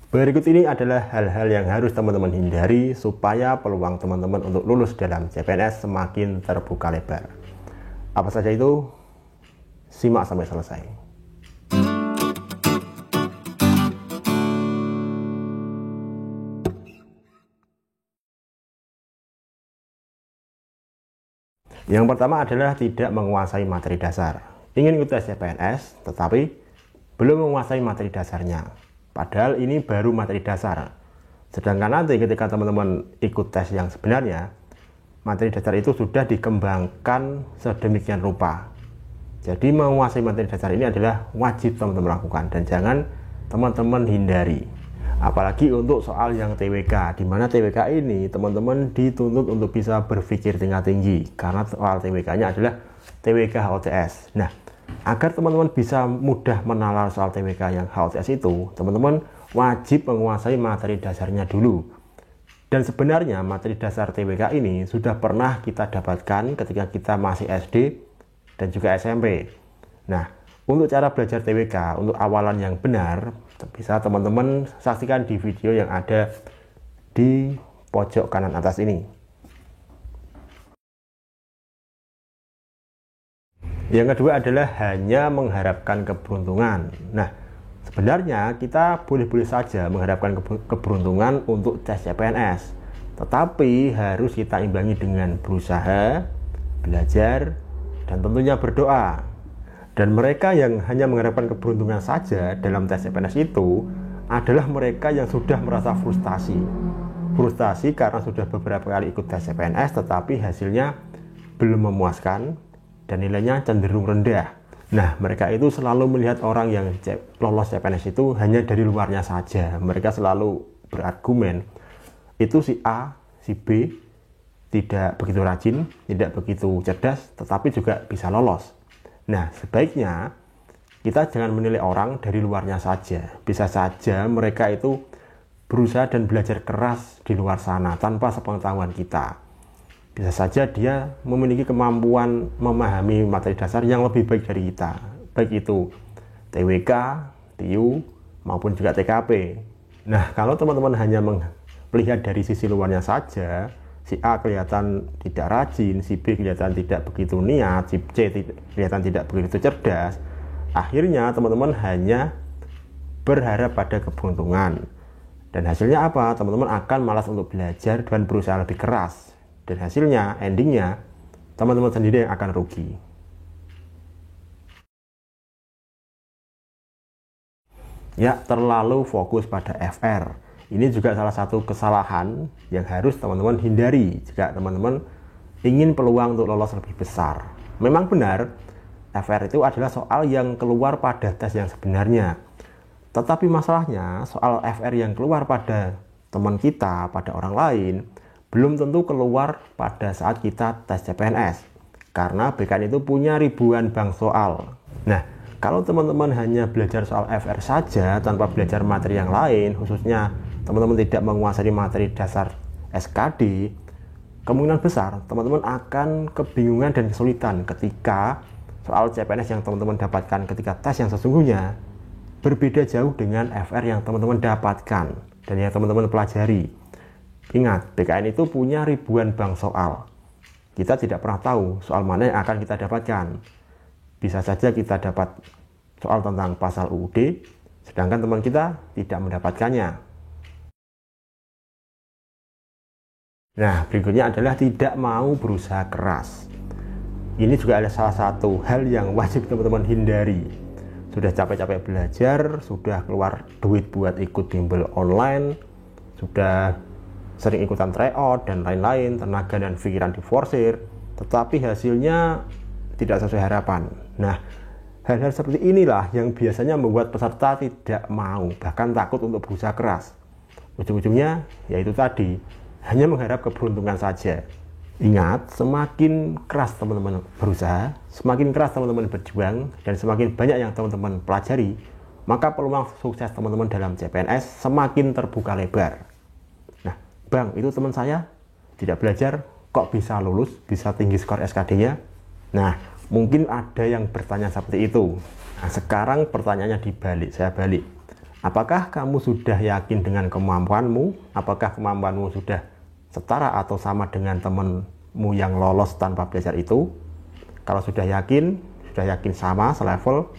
Berikut ini adalah hal-hal yang harus teman-teman hindari supaya peluang teman-teman untuk lulus dalam CPNS semakin terbuka lebar. Apa saja itu? Simak sampai selesai. Yang pertama adalah tidak menguasai materi dasar. Ingin ikut tes CPNS, tetapi belum menguasai materi dasarnya. Padahal ini baru materi dasar. Sedangkan nanti ketika teman-teman ikut tes yang sebenarnya, materi dasar itu sudah dikembangkan sedemikian rupa. Jadi menguasai materi dasar ini adalah wajib teman-teman lakukan dan jangan teman-teman hindari. Apalagi untuk soal yang TWK, di mana TWK ini teman-teman dituntut untuk bisa berpikir tingkat tinggi karena soal TWK-nya adalah TWK HOTS. Nah, agar teman-teman bisa mudah menalar soal TWK yang HOTS itu, teman-teman wajib menguasai materi dasarnya dulu. Dan sebenarnya materi dasar TWK ini sudah pernah kita dapatkan ketika kita masih SD dan juga SMP. Nah, untuk cara belajar TWK untuk awalan yang benar, bisa teman-teman saksikan di video yang ada di pojok kanan atas ini. Yang kedua adalah hanya mengharapkan keberuntungan. Nah, sebenarnya kita boleh-boleh saja mengharapkan keberuntungan untuk tes CPNS, tetapi harus kita imbangi dengan berusaha, belajar, dan tentunya berdoa. Dan mereka yang hanya mengharapkan keberuntungan saja dalam tes CPNS itu adalah mereka yang sudah merasa frustasi. Frustasi karena sudah beberapa kali ikut tes CPNS tetapi hasilnya belum memuaskan dan nilainya cenderung rendah. Nah, mereka itu selalu melihat orang yang lolos CPNS itu hanya dari luarnya saja. Mereka selalu berargumen, itu si A, si B tidak begitu rajin, tidak begitu cerdas, tetapi juga bisa lolos. Nah, sebaiknya kita jangan menilai orang dari luarnya saja. Bisa saja mereka itu berusaha dan belajar keras di luar sana tanpa sepengetahuan kita. Bisa saja dia memiliki kemampuan memahami materi dasar yang lebih baik dari kita. Baik itu TWK, TIU, maupun juga TKP. Nah, kalau teman-teman hanya melihat dari sisi luarnya saja, si A kelihatan tidak rajin, si B kelihatan tidak begitu niat, si C kelihatan tidak begitu cerdas. Akhirnya teman-teman hanya berharap pada keberuntungan. Dan hasilnya apa? Teman-teman akan malas untuk belajar dan berusaha lebih keras. Dan hasilnya, endingnya, teman-teman sendiri yang akan rugi. Ya, terlalu fokus pada FR. Ini juga salah satu kesalahan yang harus teman-teman hindari jika teman-teman ingin peluang untuk lolos lebih besar. Memang benar, FR itu adalah soal yang keluar pada tes yang sebenarnya. Tetapi masalahnya, soal FR yang keluar pada teman kita, pada orang lain, belum tentu keluar pada saat kita tes CPNS. Karena BKN itu punya ribuan bank soal. Nah, kalau teman-teman hanya belajar soal FR saja tanpa belajar materi yang lain, khususnya teman-teman tidak menguasai materi dasar SKD, kemungkinan besar teman-teman akan kebingungan dan kesulitan ketika soal CPNS yang teman-teman dapatkan ketika tes yang sesungguhnya berbeda jauh dengan FR yang teman-teman dapatkan dan yang teman-teman pelajari. Ingat, BKN itu punya ribuan bank soal. Kita tidak pernah tahu soal mana yang akan kita dapatkan. Bisa saja kita dapat soal tentang pasal UUD, sedangkan teman kita tidak mendapatkannya. Nah, berikutnya adalah tidak mau berusaha keras. Ini juga adalah salah satu hal yang wajib teman-teman hindari. Sudah capek-capek belajar, sudah keluar duit buat ikut bimbel online, sudah sering ikutan tryout dan lain-lain, tenaga dan pikiran diforsir, tetapi hasilnya tidak sesuai harapan. Nah, hal-hal seperti inilah yang biasanya membuat peserta tidak mau, bahkan takut untuk berusaha keras. Ujung-ujungnya yaitu tadi, hanya mengharap keberuntungan saja. Ingat, semakin keras teman-teman berusaha, semakin keras teman-teman berjuang, dan semakin banyak yang teman-teman pelajari, maka peluang sukses teman-teman dalam CPNS semakin terbuka lebar. Nah, Bang, itu teman saya tidak belajar, kok bisa lulus, bisa tinggi skor SKD-nya? Nah, mungkin ada yang bertanya seperti itu. Nah, sekarang pertanyaannya dibalik, saya balik. Apakah kamu sudah yakin dengan kemampuanmu? Apakah kemampuanmu sudah setara atau sama dengan temanmu yang lolos tanpa belajar itu? Kalau sudah yakin sama selevel,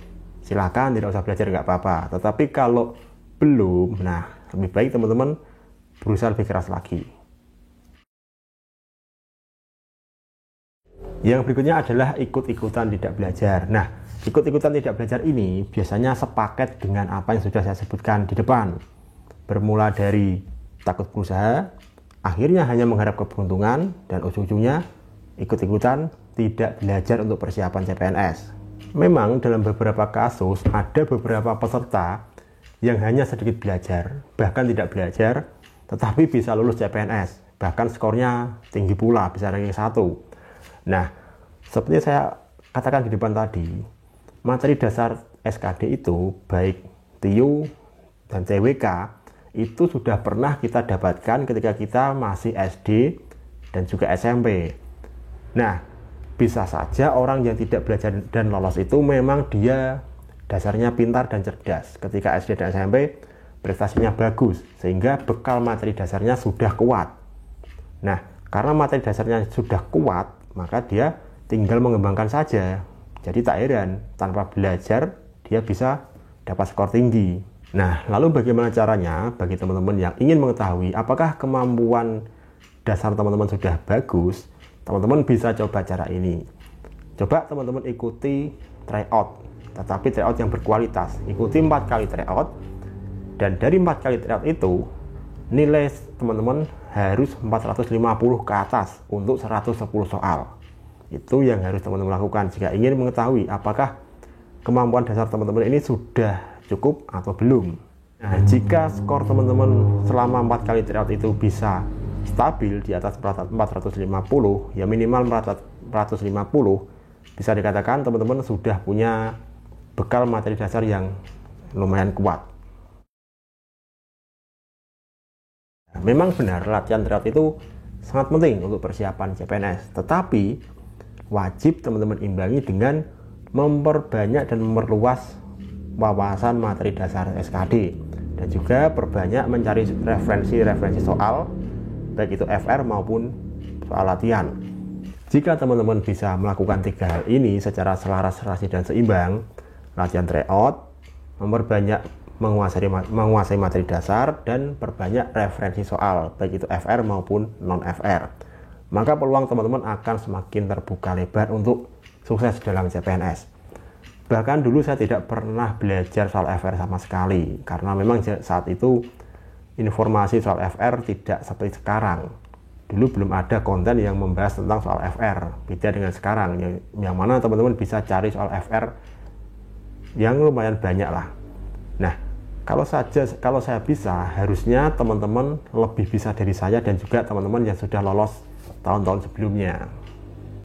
silakan, tidak usah belajar, nggak apa-apa. Tetapi kalau belum, nah lebih baik teman-teman berusaha lebih keras lagi. Yang berikutnya adalah ikut-ikutan tidak belajar. Nah, ikut-ikutan tidak belajar ini biasanya sepaket dengan apa yang sudah saya sebutkan di depan. Bermula dari takut berusaha, akhirnya hanya mengharap keberuntungan, dan ujung-ujungnya ikut-ikutan tidak belajar untuk persiapan CPNS. Memang dalam beberapa kasus ada beberapa peserta yang hanya sedikit belajar, bahkan tidak belajar, tetapi bisa lulus CPNS. Bahkan skornya tinggi pula, bisa ranking 1. Nah, seperti saya katakan di depan tadi, materi dasar SKD itu, baik TIU dan TWK, itu sudah pernah kita dapatkan ketika kita masih SD dan juga SMP. Nah, bisa saja orang yang tidak belajar dan lolos itu memang dia dasarnya pintar dan cerdas. Ketika SD dan SMP, prestasinya bagus, sehingga bekal materi dasarnya sudah kuat. Nah, karena materi dasarnya sudah kuat, maka dia tinggal mengembangkan saja. Jadi tak heran, tanpa belajar dia bisa dapat skor tinggi. Nah, lalu bagaimana caranya bagi teman-teman yang ingin mengetahui apakah kemampuan dasar teman-teman sudah bagus? Teman-teman bisa coba cara ini. Coba teman-teman ikuti tryout, tetapi tryout yang berkualitas. Ikuti 4 kali tryout, dan dari 4 kali tryout itu nilai teman-teman harus 450 ke atas untuk 110 soal. Itu yang harus teman-teman lakukan jika ingin mengetahui apakah kemampuan dasar teman-teman ini sudah cukup atau belum. Nah, jika skor teman-teman selama 4 kali tryout itu bisa stabil di atas 450, ya minimal 450, bisa dikatakan teman-teman sudah punya bekal materi dasar yang lumayan kuat. Memang benar latihan tryout itu sangat penting untuk persiapan CPNS, tetapi wajib teman-teman imbangi dengan memperbanyak dan memperluas wawasan materi dasar SKD, dan juga perbanyak mencari referensi soal, baik itu FR maupun soal latihan. Jika teman-teman bisa melakukan 3 hal ini secara selaras, serasi, dan seimbang, latihan tryout, memperbanyak menguasai materi dasar, dan perbanyak referensi soal, baik itu FR maupun non-FR, maka peluang teman-teman akan semakin terbuka lebar untuk sukses dalam CPNS. Bahkan dulu saya tidak pernah belajar soal FR sama sekali, karena memang saat itu informasi soal FR tidak seperti sekarang. Dulu belum ada konten yang membahas tentang soal FR, beda dengan sekarang, yang mana teman-teman bisa cari soal FR yang lumayan banyak lah. Nah, kalau saya bisa, harusnya teman-teman lebih bisa dari saya dan juga teman-teman yang sudah lolos tahun-tahun sebelumnya.